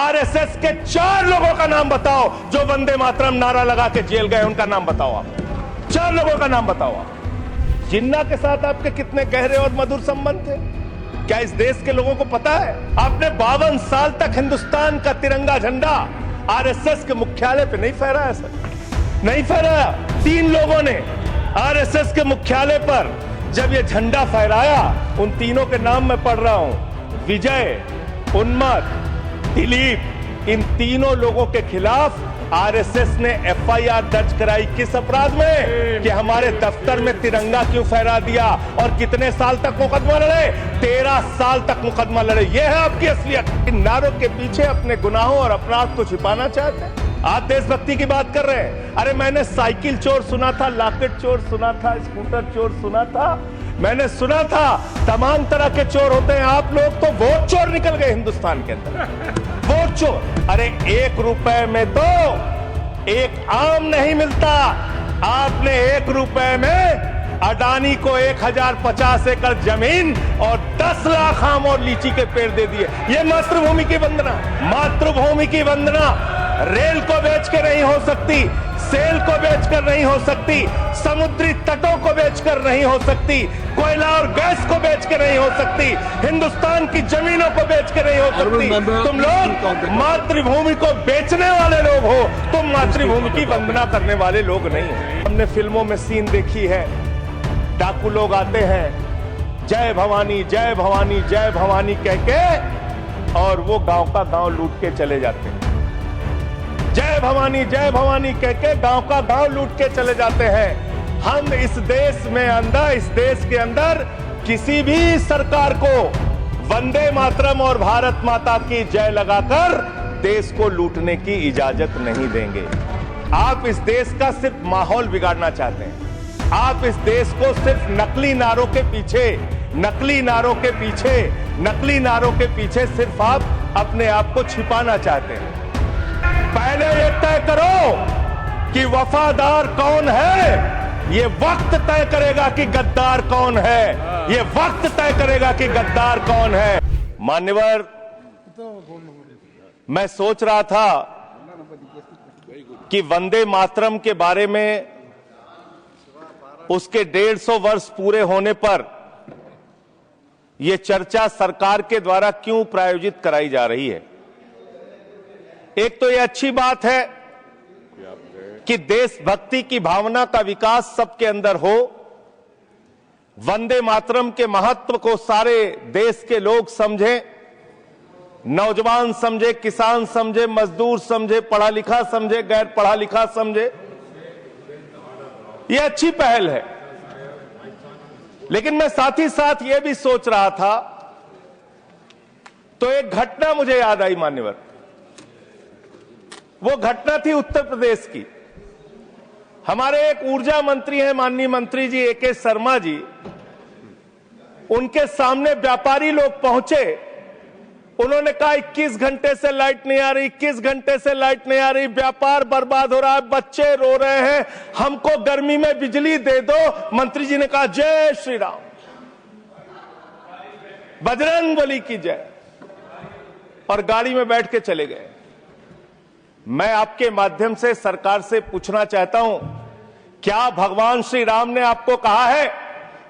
RSS के 4 लोगों का नाम बताओ जो वंदे मातरम नारा लगा के जेल गए, उनका नाम बताओ आप। 4 लोगों का नाम बताओ आप। जिन्ना के साथ आपके कितने गहरे और मधुर संबंध थे, क्या इस देश के लोगों को पता है? आपने 52 साल तक हिंदुस्तान का तिरंगा झंडा आरएसएस के मुख्यालय पे नहीं फहराया सर, नहीं फहराया। 3 लोगों ने आरएसएस के मुख्यालय पर जब ये झंडा फहराया, उन तीनों के नाम मैं पढ़ रहा हूं, विजय, उन्मत्त, दिलीप, इन तीनों लोगों के खिलाफ आरएसएस ने एफआईआर दर्ज कराई। किस अपराध में? कि हमारे दफ्तर में तिरंगा क्यों फहरा दिया। और कितने साल तक मुकदमा लड़े? 13 साल तक मुकदमा लड़े। यह है आपकी असलियत। इन नारों के पीछे अपने गुनाहों और अपराध को छिपाना चाहते हैं। आप देशभक्ति की बात कर रहे हैं। अरे मैंने साइकिल चोर सुना था, लॉकेट चोर सुना था, स्कूटर चोर सुना था, मैंने सुना था तमाम तरह के चोर होते हैं। आप लोग तो वोट चोर निकल गए हिंदुस्तान के अंदर, वोट चोर। अरे 1 रुपए में तो एक आम नहीं मिलता। आपने 1 रुपए में अडानी को 1050 एकड़ जमीन और 10 लाख आम और लीची के पेड़ दे दिए। ये मातृभूमि की वंदना, मातृभूमि की वंदना रेल को बेच के नहीं हो सकती, सेल को बेचकर नहीं हो सकती, समुद्री तटों को बेचकर नहीं हो सकती, कोयला और गैस को बेच के नहीं हो सकती, हिंदुस्तान की जमीनों को बेच के नहीं हो सकती। तुम लोग मातृभूमि को बेचने वाले लोग हो, तुम मातृभूमि की वंदना करने वाले लोग नहीं हो। हमने फिल्मों में सीन देखी है, डाकू लोग आते हैं, जय भवानी जय भवानी जय भवानी कह के, और वो गांव का गांव लूट के चले जाते हैं। जय भवानी कह के गांव का गांव लूट के चले जाते हैं। हम इस देश के अंदर किसी भी सरकार को वंदे मातरम और भारत माता की जय लगाकर देश को लूटने की इजाजत नहीं देंगे। आप इस देश का सिर्फ माहौल बिगाड़ना चाहते हैं। आप इस देश को सिर्फ नकली नारों के पीछे सिर्फ आप अपने आप को छिपाना चाहते हैं। पहले ये तय करो कि वफादार कौन है। ये वक्त तय करेगा कि गद्दार कौन है। ये वक्त तय करेगा कि गद्दार कौन है। मान्यवर, मैं सोच रहा था कि वंदे मातरम के बारे में उसके 150 वर्ष पूरे होने पर यह चर्चा सरकार के द्वारा क्यों प्रायोजित कराई जा रही है। एक तो यह अच्छी बात है कि देशभक्ति की भावना का विकास सबके अंदर हो। वंदे मातरम के महत्व को सारे देश के लोग समझें, नौजवान समझे, किसान समझे, मजदूर समझे, पढ़ा लिखा समझे, गैर पढ़ा लिखा समझे। यह अच्छी पहल है। लेकिन मैं साथ ही साथ यह भी सोच रहा था, तो एक घटना मुझे याद आई मान्यवर। वो घटना थी उत्तर प्रदेश की। हमारे एक ऊर्जा मंत्री हैं, माननीय मंत्री जी AK शर्मा जी, उनके सामने व्यापारी लोग पहुंचे। उन्होंने कहा 21 घंटे से लाइट नहीं आ रही, 21 घंटे से लाइट नहीं आ रही, व्यापार बर्बाद हो रहा है, बच्चे रो रहे हैं, हमको गर्मी में बिजली दे दो। मंत्री जी ने कहा जय श्री राम, बजरंगबली की जय, और गाड़ी में बैठ के चले गए। मैं आपके माध्यम से सरकार से पूछना चाहता हूं, क्या भगवान श्री राम ने आपको कहा है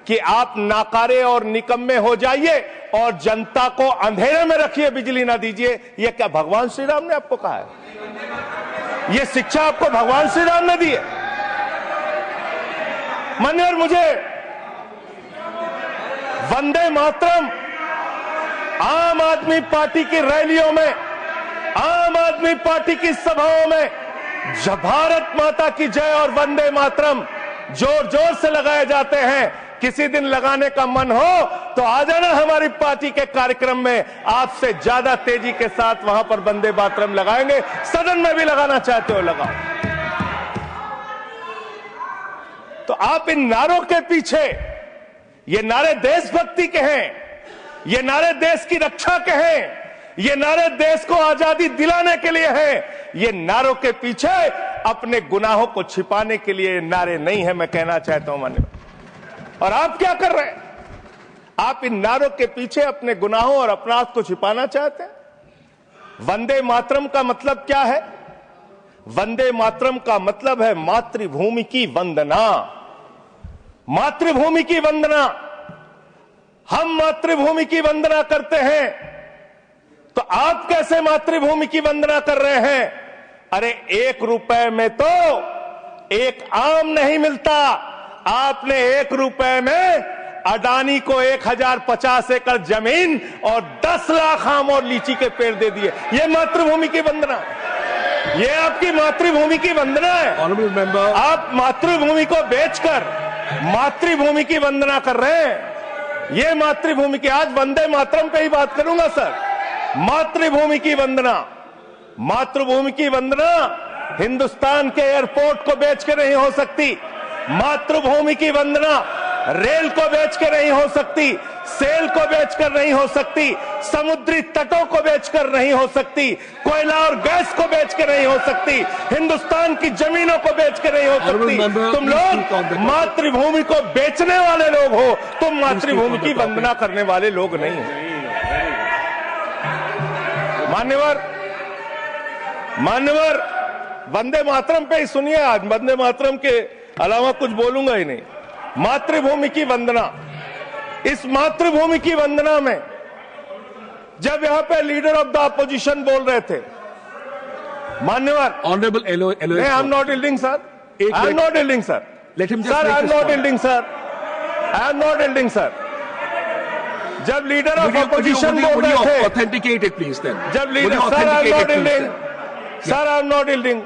कि आप नाकारे और निकम्मे हो जाइए और जनता को अंधेरे में रखिए, बिजली ना दीजिए? यह क्या भगवान श्री राम ने आपको कहा है? यह शिक्षा आपको भगवान श्री राम ने दी है? मान्यवर, मुझे वंदे मातरम आम आदमी पार्टी की रैलियों में, आम आदमी पार्टी की सभाओं में जब भारत माता की जय और वंदे मातरम जोर जोर से लगाए जाते हैं। किसी दिन लगाने का मन हो तो आ जाना हमारी पार्टी के कार्यक्रम में, आपसे ज्यादा तेजी के साथ वहां पर वंदे मातरम लगाएंगे। सदन में भी लगाना चाहते हो लगाओ। तो आप इन नारों के पीछे, ये नारे देशभक्ति के हैं, ये नारे देश की रक्षा के हैं, ये नारे देश को आजादी दिलाने के लिए हैं। ये नारों के पीछे अपने गुनाहों को छिपाने के लिए नारे नहीं है, मैं कहना चाहता हूं मान्यवर। और आप क्या कर रहे हैं? आप इन नारों के पीछे अपने गुनाहों और अपराध को छिपाना चाहते हैं। वंदे मातरम का मतलब क्या है? वंदे मातरम का मतलब है मातृभूमि की वंदना। मातृभूमि की वंदना। हम मातृभूमि की वंदना करते हैं, तो आप कैसे मातृभूमि की वंदना कर रहे हैं? अरे 1 रुपए में तो एक आम नहीं मिलता। आपने 1 रुपए में अडानी को 1050 एकड़ जमीन और 10 लाख आम और लीची के पेड़ दे दिए। ये मातृभूमि की वंदना है। ये आपकी मातृभूमि की वंदना है। आप मातृभूमि को बेचकर मातृभूमि की वंदना कर रहे हैं। ये मातृभूमि की, आज वंदे मातरम पे ही बात करूंगा सर। मातृभूमि की वंदना, मातृभूमि की वंदना हिंदुस्तान के एयरपोर्ट को बेच के नहीं हो सकती। मातृभूमि की वंदना रेल को बेच के नहीं हो सकती, सेल को बेचकर नहीं हो सकती, समुद्री तटों को बेचकर नहीं हो सकती, कोयला और गैस को बेच के नहीं हो सकती, हिंदुस्तान की जमीनों को बेच के नहीं हो सकती। तुम लोग मातृभूमि को बेचने वाले लोग हो, तुम मातृभूमि की वंदना करने वाले लोग नहीं हो। मान्यवर, वंदे मातरम पे ही सुनिए। आज वंदे मातरम के अलावा कुछ बोलूंगा ही नहीं। मातृभूमि की वंदना, इस मातृभूमि की वंदना में जब यहां पे लीडर ऑफ द अपोजिशन बोल रहे थे, मान्यवर, honourable I am not yielding sir, I am not yielding sir, sir I am not yielding sir, I am not yielding sir. जब लीडर ऑफ अपोजिशन बोल रहे थे, ऑथेंटिकेट इट प्लीज देन। जब leader, sir I am not yielding, sir I am not yielding.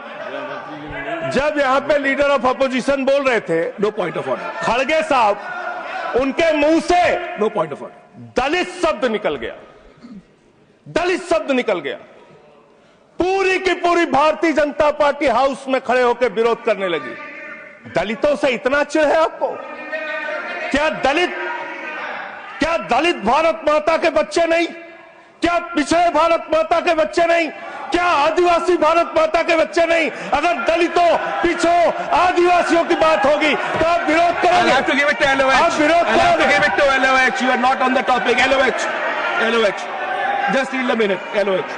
जब यहां पे leader of opposition बोल रहे थे, नो पॉइंट ऑफ ऑर्डर, खड़गे साहब, उनके मुंह से नो पॉइंट ऑफ ऑर्डर, दलित शब्द निकल गया। दलित शब्द निकल गया। पूरी की पूरी भारतीय जनता पार्टी हाउस में खड़े होकर विरोध करने लगी। दलितों से इतना चिढ़ है आपको? क्या दलित भारत माता के बच्चे नहीं? क्या पिछड़े भारत माता के बच्चे नहीं? क्या आदिवासी भारत माता के बच्चे नहीं? अगर दलितों, पिछड़ों, आदिवासियों की बात होगी तो आप विरोध करोगे। आप विरोध करोगे। You are not on the topic. LOH. Just need a minute. LOH.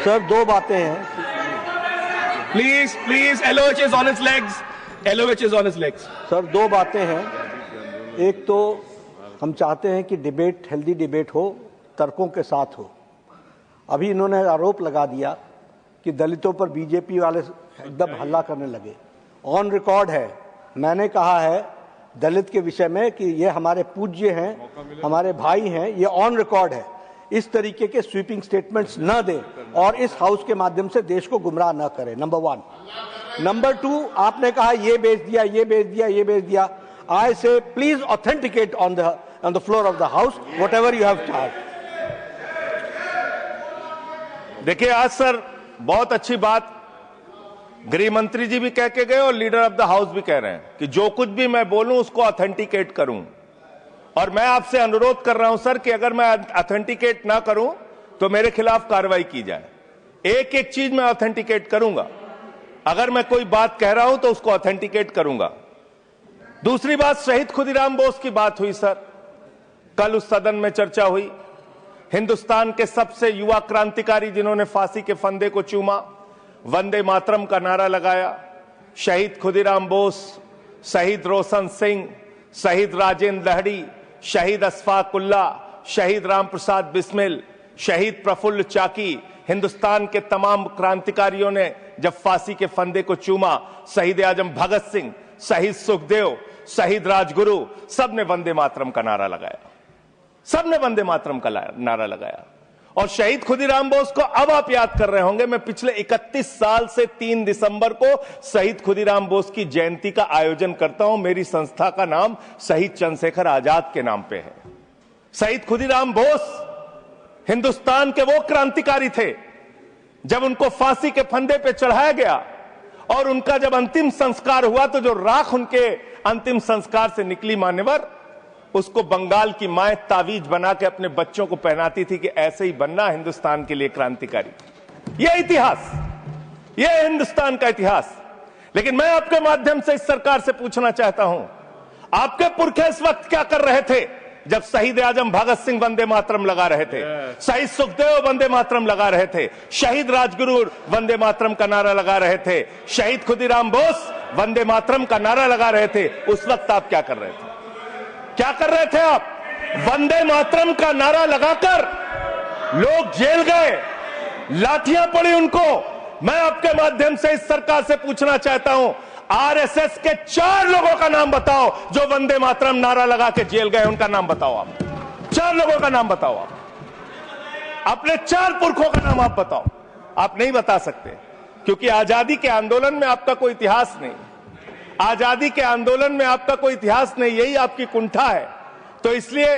Sir, 2 बातें हैं। Please. LOH is on its legs. LOH is on its legs. Sir, 2 बातें हैं। एक तो हम चाहते हैं कि डिबेट, हेल्दी डिबेट हो, तर्कों के साथ हो। अभी इन्होंने आरोप लगा दिया कि दलितों पर बीजेपी वाले एकदम हल्ला करने लगे। ऑन रिकॉर्ड है, मैंने कहा है दलित के विषय में कि ये हमारे पूज्य हैं, हमारे भाई हैं। ये ऑन रिकॉर्ड है। इस तरीके के स्वीपिंग स्टेटमेंट्स न दें और इस हाउस के माध्यम से देश को गुमराह न करें। नंबर 1। नंबर 2, आपने कहा ये बेच दिया, ये बेच दिया, ये बेच दिया। आई से please authenticate on the floor of the house what ever you have charge. देखिए, आज सर बहुत अच्छी बात गृह मंत्री जी भी कह के गए और लीडर ऑफ द हाउस भी कह रहे हैं कि जो कुछ भी मैं बोलूं उसको ऑथेंटिकेट करूं। और मैं आपसे अनुरोध कर रहा हूं सर कि अगर मैं ऑथेंटिकेट ना करूं तो मेरे खिलाफ कार्रवाई की जाए। एक एक चीज मैं ऑथेंटिकेट करूंगा। अगर मैं कोई बात कह रहा हूं तो उसको ऑथेंटिकेट करूंगा। दूसरी बात, शहीद खुदीराम बोस की बात हुई सर, कल उस सदन में चर्चा हुई। हिंदुस्तान के सबसे युवा क्रांतिकारी जिन्होंने फांसी के फंदे को चूमा, वंदे मातरम का नारा लगाया, शहीद खुदीराम बोस, शहीद रोशन सिंह, शहीद राजेंद्र लहड़ी, शहीद अशफाक उल्ला, शहीद राम प्रसाद बिस्मिल, शहीद प्रफुल्ल चाकी, हिंदुस्तान के तमाम क्रांतिकारियों ने जब फांसी के फंदे को चूमा, शहीद आजम भगत सिंह, शहीद सुखदेव, शहीद राजगुरु, सबने वंदे मातरम का नारा लगाया। सबने वंदे मातरम का नारा लगाया। और शहीद खुदीराम बोस को अब आप याद कर रहे होंगे, मैं पिछले 31 साल से 3 दिसंबर को शहीद खुदीराम बोस की जयंती का आयोजन करता हूं। मेरी संस्था का नाम शहीद चंद्रशेखर आजाद के नाम पे है। शहीद खुदीराम बोस हिंदुस्तान के वो क्रांतिकारी थे, जब उनको फांसी के फंदे पे चढ़ाया गया और उनका जब अंतिम संस्कार हुआ तो जो राख उनके अंतिम संस्कार से निकली मान्यवर, उसको बंगाल की माए तावीज बना के अपने बच्चों को पहनाती थी कि ऐसे ही बनना हिंदुस्तान के लिए क्रांतिकारी। यह इतिहास, यह हिंदुस्तान का इतिहास। लेकिन मैं आपके माध्यम से इस सरकार से पूछना चाहता हूं, आपके पुरखे इस वक्त क्या कर रहे थे जब शहीद आजम भगत सिंह वंदे मातरम लगा रहे थे, शहीद सुखदेव वंदे मातरम लगा रहे थे, शहीद राजगुरु वंदे मातरम का नारा लगा रहे थे, शहीद खुदीराम बोस वंदे मातरम का नारा लगा रहे थे, उस वक्त आप क्या कर रहे थे? क्या कर रहे थे आप? वंदे मातरम का नारा लगाकर लोग जेल गए, लाठियां पड़ी उनको। मैं आपके माध्यम से इस सरकार से पूछना चाहता हूं, आरएसएस के 4 लोगों का नाम बताओ जो वंदे मातरम नारा लगा के जेल गए, उनका नाम बताओ आप। 4 लोगों का नाम बताओ आप, अपने 4 पुरखों का नाम आप बताओ। आप नहीं बता सकते क्योंकि आजादी के आंदोलन में आपका कोई इतिहास नहीं, आजादी के आंदोलन में आपका कोई इतिहास नहीं, यही आपकी कुंठा है। तो इसलिए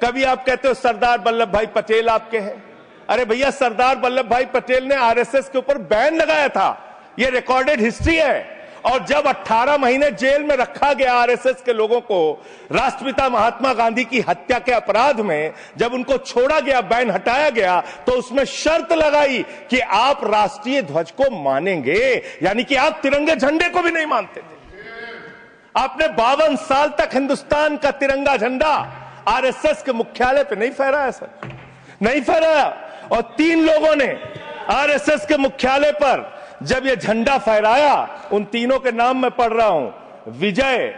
कभी आप कहते हो सरदार वल्लभ भाई पटेल आपके हैं। अरे भैया, सरदार वल्लभ भाई पटेल ने आरएसएस के ऊपर बैन लगाया था, यह रिकॉर्डेड हिस्ट्री है। और जब 18 महीने जेल में रखा गया आरएसएस के लोगों को राष्ट्रपिता महात्मा गांधी की हत्या के अपराध में, जब उनको छोड़ा गया, बैन हटाया गया, तो उसमें शर्त लगाई कि आप राष्ट्रीय ध्वज को मानेंगे, यानी कि आप तिरंगे झंडे को भी नहीं मानते थे। आपने 52 साल तक हिंदुस्तान का तिरंगा झंडा आरएसएस के मुख्यालय पे नहीं फहराया सर, नहीं फहराया। और 3 लोगों ने आरएसएस के मुख्यालय पर जब ये झंडा फहराया, उन तीनों के नाम मैं पढ़ रहा हूं, विजय,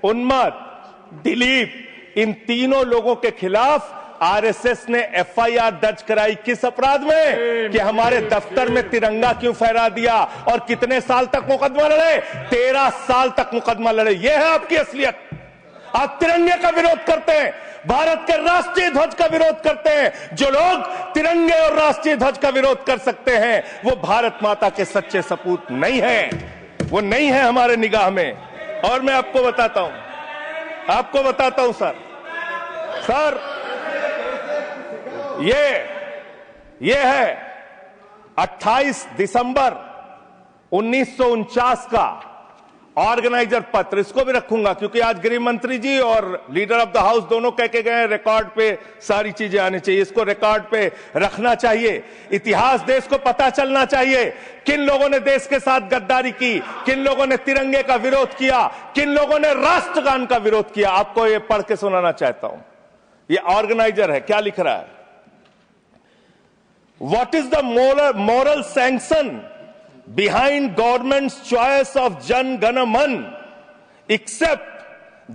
उन्मत, दिलीप, इन तीनों लोगों के खिलाफ आरएसएस ने एफआईआर दर्ज कराई। किस अपराध में? कि हमारे दफ्तर में तिरंगा क्यों फहरा दिया। और कितने साल तक मुकदमा लड़े? 13 साल तक मुकदमा लड़े। यह है आपकी असलियत। आप तिरंगे का विरोध करते हैं, भारत के राष्ट्रीय ध्वज का विरोध करते हैं। जो लोग तिरंगे और राष्ट्रीय ध्वज का विरोध कर सकते हैं, वो भारत माता के सच्चे सपूत नहीं है, वो नहीं है हमारे निगाह में। और मैं आपको बताता हूं सर, ये है 28 दिसंबर 1949 का ऑर्गेनाइजर पत्र। इसको भी रखूंगा क्योंकि आज गृह मंत्री जी और लीडर ऑफ द हाउस दोनों कह के गए रिकॉर्ड पे सारी चीजें आनी चाहिए, इसको रिकॉर्ड पे रखना चाहिए। इतिहास देश को पता चलना चाहिए, किन लोगों ने देश के साथ गद्दारी की, किन लोगों ने तिरंगे का विरोध किया, किन लोगों ने राष्ट्रगान का विरोध किया। आपको ये पढ़ के सुनाना चाहता हूं, ये ऑर्गेनाइजर है, क्या लिख रहा है। What is the moral sanction behind government's choice of Jan Gana Man, except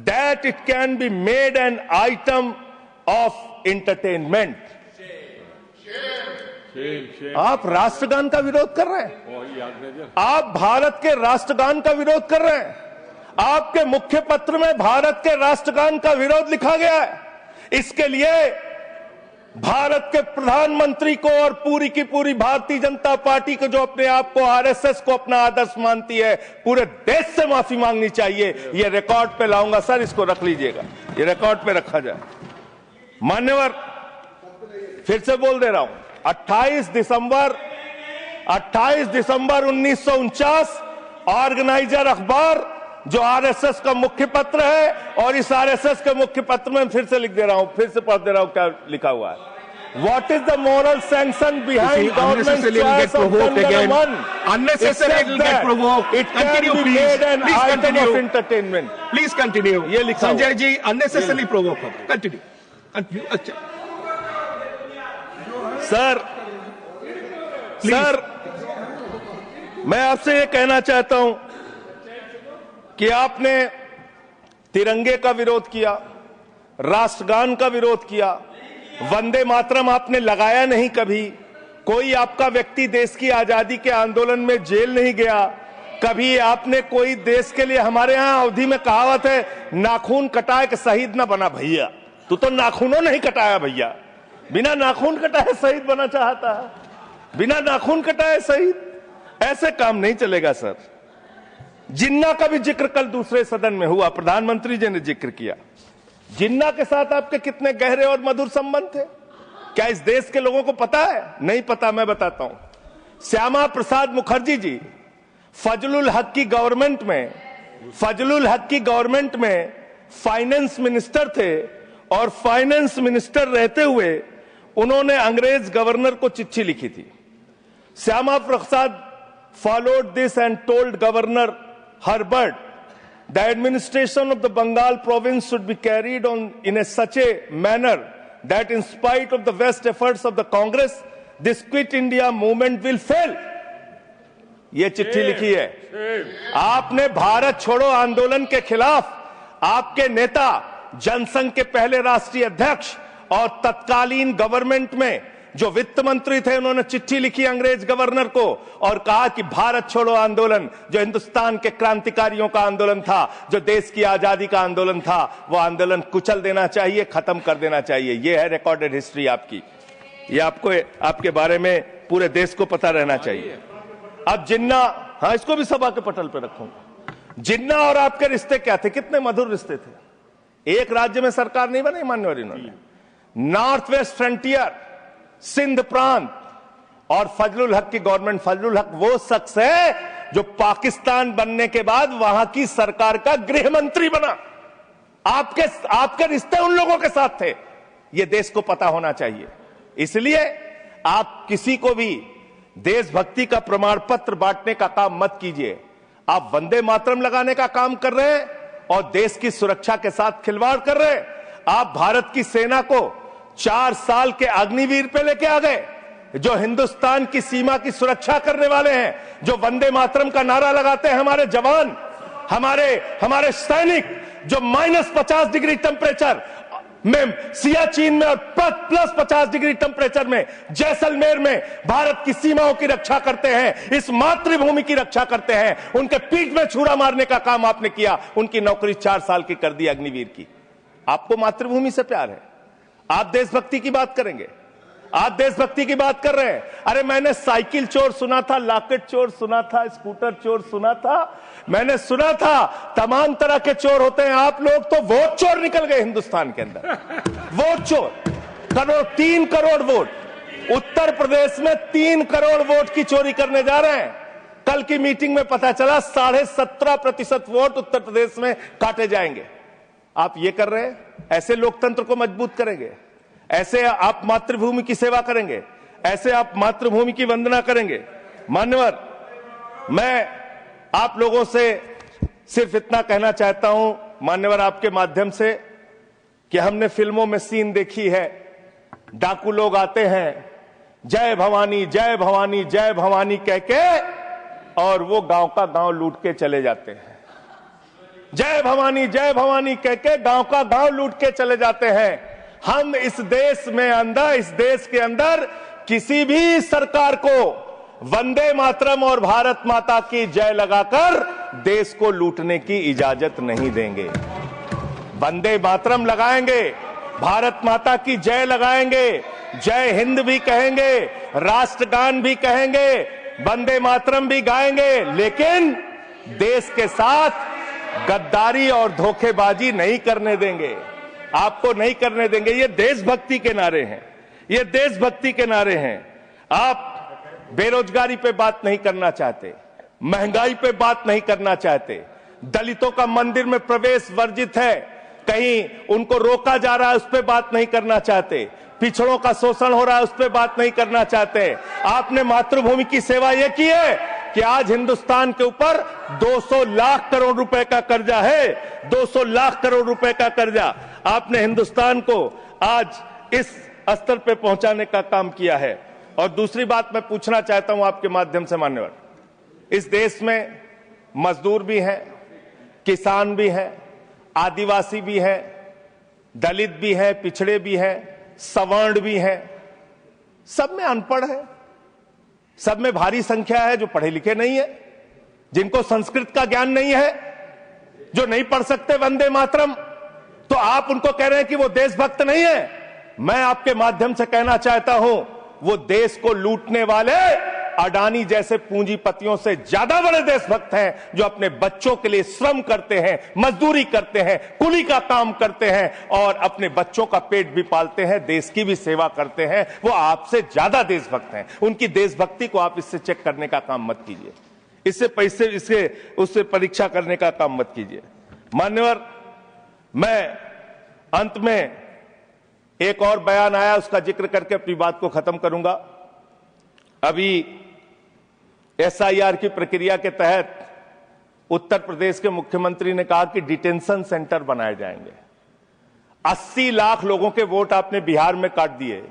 that it can be made an item of entertainment? आप राष्ट्रगान का विरोध कर रहे हैं, आप भारत के राष्ट्रगान का विरोध कर रहे हैं। आपके मुख्य पत्र में भारत के राष्ट्रगान का विरोध लिखा गया है। इसके लिए भारत के प्रधानमंत्री को और पूरी की पूरी भारतीय जनता पार्टी को, जो अपने आप को आरएसएस को अपना आदर्श मानती है, पूरे देश से माफी मांगनी चाहिए। ये रिकॉर्ड पे लाऊंगा सर, इसको रख लीजिएगा, ये रिकॉर्ड पे रखा जाए। मान्यवर, फिर से बोल दे रहा हूं, 28 दिसंबर 1949 ऑर्गेनाइजर अखबार जो आरएसएस का मुख्य पत्र है, और इस आरएसएस के मुख्य पत्र में फिर से लिख दे रहा हूं, फिर से पढ़ दे रहा हूं क्या लिखा हुआ है। What is the moral sanction behind government's choice of Jan Gana Man? Unnecessary will get provoked. It can be made an item of entertainment. Please continue. ये लिखा Sanjay ji unnecessarily provoke. Continue. अच्छा सर, मैं आपसे ये कहना चाहता हूं कि आपने तिरंगे का विरोध किया, राष्ट्रगान का विरोध किया, वंदे मातरम आपने लगाया नहीं कभी। कोई आपका व्यक्ति देश की आजादी के आंदोलन में जेल नहीं गया कभी। आपने कोई देश के लिए, हमारे यहां अवधि में कहावत है, नाखून कटाए कि शहीद ना बना भैया। तू तो नाखूनों नहीं कटाया भैया, बिना नाखून कटाए शहीद बना चाहता है, बिना नाखून कटाए शहीद। ऐसे काम नहीं चलेगा सर। जिन्ना का भी जिक्र कल दूसरे सदन में हुआ, प्रधानमंत्री जी ने जिक्र किया। जिन्ना के साथ आपके कितने गहरे और मधुर संबंध थे, क्या इस देश के लोगों को पता है? नहीं पता, मैं बताता हूं। श्यामा प्रसाद मुखर्जी जी फजलुल हक की गवर्नमेंट में फाइनेंस मिनिस्टर थे, और फाइनेंस मिनिस्टर रहते हुए उन्होंने अंग्रेज गवर्नर को चिट्ठी लिखी थी। Shyama Prasad followed this and told Governor Herbert The administration of the Bengal province should be carried on in such a manner that in spite of the best efforts of the Congress, this Quit India movement will fail. ये चिट्ठी लिखी है। आपने भारत छोड़ो आंदोलन के खिलाफ आपके नेता, जनसंघ के पहले राष्ट्रीय अध्यक्ष और तत्कालीन गवर्नमेंट में जो वित्त मंत्री थे, उन्होंने चिट्ठी लिखी अंग्रेज गवर्नर को और कहा कि भारत छोड़ो आंदोलन जो हिंदुस्तान के क्रांतिकारियों का आंदोलन था, जो देश की आजादी का आंदोलन था, वो आंदोलन कुचल देना चाहिए, खत्म कर देना चाहिए। ये है रिकॉर्डेड हिस्ट्री आपकी। ये आपको आपके बारे में पूरे देश को पता रहना चाहिए। अब जिन्ना, हाँ, इसको भी सभा के पटल पर रखूंगा। जिन्ना और आपके रिश्ते क्या थे? कितने मधुर रिश्ते थे। एक राज्य में सरकार नहीं बनाई मान्यवर इन्होंने। नॉर्थ वेस्ट फ्रंटियर, सिंध प्रांत और फजलुल हक की गवर्नमेंट। फजलुल हक वो शख्स है जो पाकिस्तान बनने के बाद वहां की सरकार का गृह मंत्री बना। आपके रिश्ते उन लोगों के साथ थे, ये देश को पता होना चाहिए। इसलिए आप किसी को भी देशभक्ति का प्रमाण पत्र बांटने का काम मत कीजिए। आप वंदे मातरम लगाने का काम कर रहे हैं और देश की सुरक्षा के साथ खिलवाड़ कर रहे हैं। आप भारत की सेना को 4 साल के अग्निवीर पे लेके आ गए, जो हिंदुस्तान की सीमा की सुरक्षा करने वाले हैं, जो वंदे मातरम का नारा लगाते हैं हमारे जवान, हमारे सैनिक, जो -50 डिग्री टेम्परेचर में सियाचिन में और +50 डिग्री टेम्परेचर में जैसलमेर में भारत की सीमाओं की रक्षा करते हैं, इस मातृभूमि की रक्षा करते हैं। उनके पीठ में छुरा मारने का काम आपने किया, उनकी नौकरी 4 साल की कर दी अग्निवीर की। आपको मातृभूमि से प्यार है, आप देशभक्ति की बात करेंगे, आप देशभक्ति की बात कर रहे हैं। अरे मैंने साइकिल चोर सुना था, लॉकेट चोर सुना था, स्कूटर चोर सुना था, मैंने सुना था तमाम तरह के चोर होते हैं। आप लोग तो वोट चोर निकल गए हिंदुस्तान के अंदर। वोट चोर, 3 करोड़ वोट उत्तर प्रदेश में 3 करोड़ वोट की चोरी करने जा रहे हैं। कल की मीटिंग में पता चला 17.5% वोट उत्तर प्रदेश में काटे जाएंगे। आप ये कर रहे हैं, ऐसे लोकतंत्र को मजबूत करेंगे? ऐसे आप मातृभूमि की सेवा करेंगे? ऐसे आप मातृभूमि की वंदना करेंगे? मान्यवर, मैं आप लोगों से सिर्फ इतना कहना चाहता हूं मान्यवर, आपके माध्यम से, कि हमने फिल्मों में सीन देखी है, डाकू लोग आते हैं, जय भवानी जय भवानी जय भवानी कह के, और वो गांव का गांव लूट के चले जाते हैं। जय भवानी कह के गांव का गांव लूट के चले जाते हैं। हम इस देश के अंदर किसी भी सरकार को वंदे मातरम और भारत माता की जय लगाकर देश को लूटने की इजाजत नहीं देंगे। वंदे मातरम लगाएंगे, भारत माता की जय लगाएंगे, जय हिंद भी कहेंगे, राष्ट्रगान भी कहेंगे, वंदे मातरम भी गाएंगे, लेकिन देश के साथ गद्दारी और धोखेबाजी नहीं करने देंगे। आपको नहीं करने देंगे। ये देशभक्ति के नारे हैं, ये देशभक्ति के नारे हैं। आप बेरोजगारी पे बात नहीं करना चाहते, महंगाई पे बात नहीं करना चाहते, दलितों का मंदिर में प्रवेश वर्जित है, कहीं उनको रोका जा रहा है, उस पर बात नहीं करना चाहते, पिछड़ों का शोषण हो रहा है, उस पर बात नहीं करना चाहते। आपने मातृभूमि की सेवा यह की है कि आज हिंदुस्तान के ऊपर 200 लाख करोड़ रुपए का कर्जा है, 200 लाख करोड़ रुपए का कर्जा। आपने हिंदुस्तान को आज इस स्तर पे पहुंचाने का काम किया है। और दूसरी बात मैं पूछना चाहता हूं आपके माध्यम से मान्यवर, इस देश में मजदूर भी हैं, किसान भी हैं, आदिवासी भी हैं, दलित भी हैं, पिछड़े भी हैं, सवर्ण भी हैं, सब में अनपढ़ है, सब में भारी संख्या है जो पढ़े लिखे नहीं है, जिनको संस्कृत का ज्ञान नहीं है, जो नहीं पढ़ सकते वंदे मातरम। तो आप उनको कह रहे हैं कि वो देशभक्त नहीं है। मैं आपके माध्यम से कहना चाहता हूं, वो देश को लूटने वाले अडानी जैसे पूंजीपतियों से ज्यादा बड़े देशभक्त हैं, जो अपने बच्चों के लिए श्रम करते हैं, मजदूरी करते हैं, कुली का काम करते हैं और अपने बच्चों का पेट भी पालते हैं, देश की भी सेवा करते हैं। वो आपसे ज्यादा देशभक्त हैं। उनकी देशभक्ति को आप इससे चेक करने का काम मत कीजिए, उससे परीक्षा करने का काम मत कीजिए। मान्यवर, मैं अंत में एक और बयान आया, उसका जिक्र करके अपनी बात को खत्म करूंगा। अभी SIR की प्रक्रिया के तहत उत्तर प्रदेश के मुख्यमंत्री ने कहा कि डिटेंशन सेंटर बनाए जाएंगे। 80 लाख लोगों के वोट आपने बिहार में काट दिए।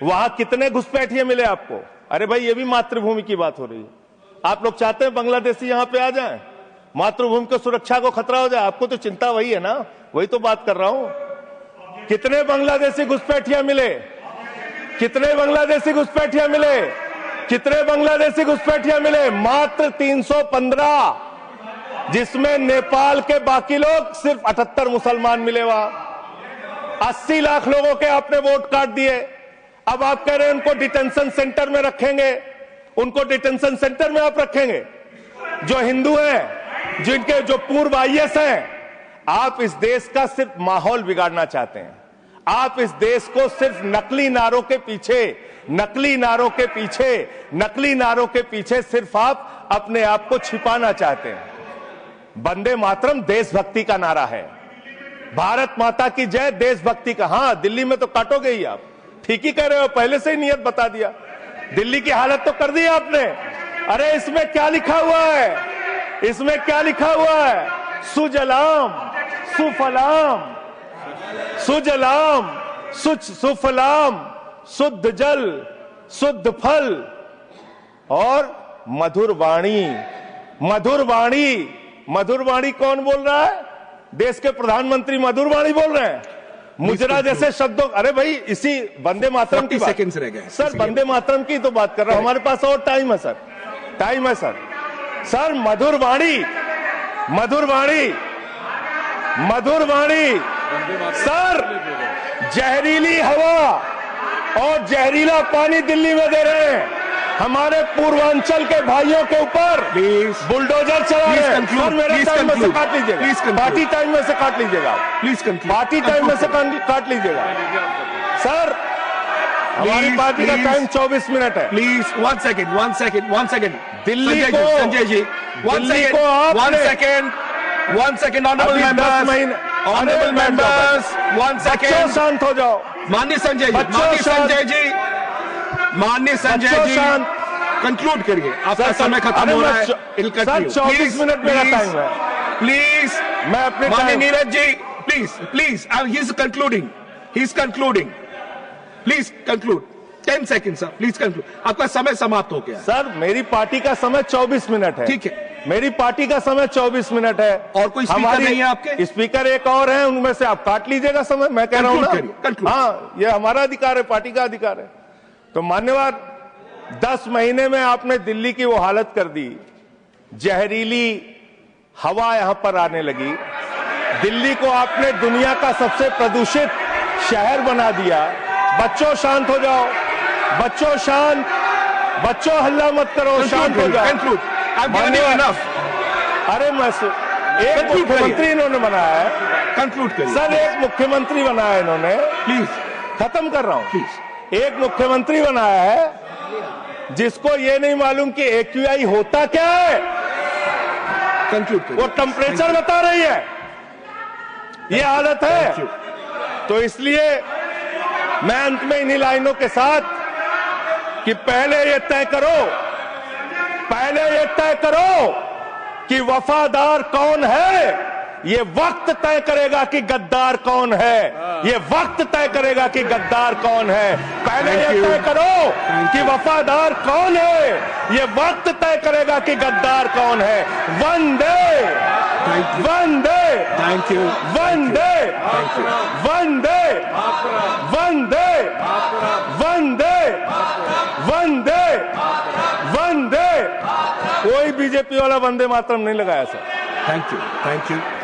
वहां कितने घुसपैठिए मिले आपको? अरे भाई, ये भी मातृभूमि की बात हो रही है। आप लोग चाहते हैं बांग्लादेशी यहां पे आ जाएं, मातृभूमि को सुरक्षा को खतरा हो जाए? आपको तो चिंता वही है ना, वही तो बात कर रहा हूं। कितने बांग्लादेशी घुसपैठिया मिले? कितने बांग्लादेशी घुसपैठिया मिले? कितने बांग्लादेशी घुसपैठिया मिले? मात्र 315, जिसमें नेपाल के बाकी लोग सिर्फ 78 मुसलमान मिले। वहां 80 लाख लोगों के आपने वोट काट दिए। अब आप कह रहे हैं उनको डिटेंशन सेंटर में रखेंगे। उनको डिटेंशन सेंटर में आप रखेंगे? जो हिंदू हैं, जिनके जो पूर्व आईएएस हैं। आप इस देश का सिर्फ माहौल बिगाड़ना चाहते हैं। आप इस देश को सिर्फ नकली नारों के पीछे सिर्फ आप अपने आप को छिपाना चाहते हैं। वंदे मातरम देशभक्ति का नारा है। भारत माता की जय देशभक्ति का। हां, दिल्ली में तो काटोगे ही आप, ठीक ही कह रहे हो, पहले से ही नियत बता दिया। दिल्ली की हालत तो कर दी आपने। अरे इसमें क्या लिखा हुआ है? इसमें क्या लिखा हुआ है? सुजलाम सुफलाम, सुजलाम सुफलाम, शुद्ध जल शुद्ध फल और मधुर वाणी। मधुर वाणी, मधुर वाणी कौन बोल रहा है? देश के प्रधानमंत्री मधुर वाणी बोल रहे हैं। मुजरा जैसे शब्दों। अरे भाई, इसी वंदे मातरम की सेकंड्स रह गए सर, वंदे मातरम की तो बात कर रहा हूं। हमारे पास और टाइम है सर, टाइम है सर। सर, मधुर वाणी, मधुर वाणी, मधुर वाणी। सर, जहरीली हवा और जहरीला पानी दिल्ली में दे रहे हैं। हमारे पूर्वांचल के भाइयों के ऊपर बुलडोजर चला रहे हैं। सर, मेरे टाइम में से काट लीजिएगा, पार्टी टाइम में से काट लीजिएगा, प्लीज, पार्टी टाइम में से काट लीजिएगा। सर, हमारी पार्टी का टाइम 24 मिनट है। Please, one second. दिल्ली को, Sanjay ji, one second, honourable members, one second, शांत हो जाओ। माननीय संजय जी, कंक्लूड करिए। आपका समय खत्म हो रहा है। सर, 24 मिनट मेरा टाइम है। प्लीज, मैं अपने माननीय Neeraj ji, please, he is concluding, please conclude. 10 second sir, please conclude. आपका समय समाप्त हो गया। सर, मेरी पार्टी का समय 24 मिनट है। ठीक है, मेरी पार्टी का समय 24 मिनट है। और कोई स्पीकर नहीं है आपके? स्पीकर एक और है, उनमें से आप काट लीजिएगा समय। मैं कह रहा हूं ना, हाँ, ये हमारा अधिकार है, पार्टी का अधिकार है। तो मान्यवर, 10 महीने में आपने दिल्ली की वो हालत कर दी। जहरीली हवा यहां पर आने लगी। दिल्ली को आपने दुनिया का सबसे प्रदूषित शहर बना दिया। बच्चों, शांत हो जाओ। बच्चों, शांत। बच्चों, हल्ला मत करो, शांत हो जाओ। अरे एक मुख्यमंत्री इन्होंने बनाया है। कंक्लूड करिए सर, एक मुख्यमंत्री बनाया इन्होंने। प्लीज, खत्म कर रहा हूं। प्लीज, एक मुख्यमंत्री बनाया है जिसको ये नहीं मालूम कि AQI होता क्या है। कंक्लूड करिए। वो टेम्परेचर बता रही है। ये हालत है। तो इसलिए मैं अंत में इन्हीं लाइनों के साथ कि पहले ये तय करो कि वफादार कौन है। ये वक्त तय करेगा कि गद्दार कौन है। ये वक्त तय करेगा कि गद्दार कौन है। पहले ये तय करो कि वफादार कौन है। ये वक्त तय करेगा कि गद्दार कौन है। वंदे वंदे थैंक यू, वंदे वंदे वंदे वंदे वंदे वंदे। कोई बीजेपी वाला वंदे मातरम नहीं लगाया सर। Thank you.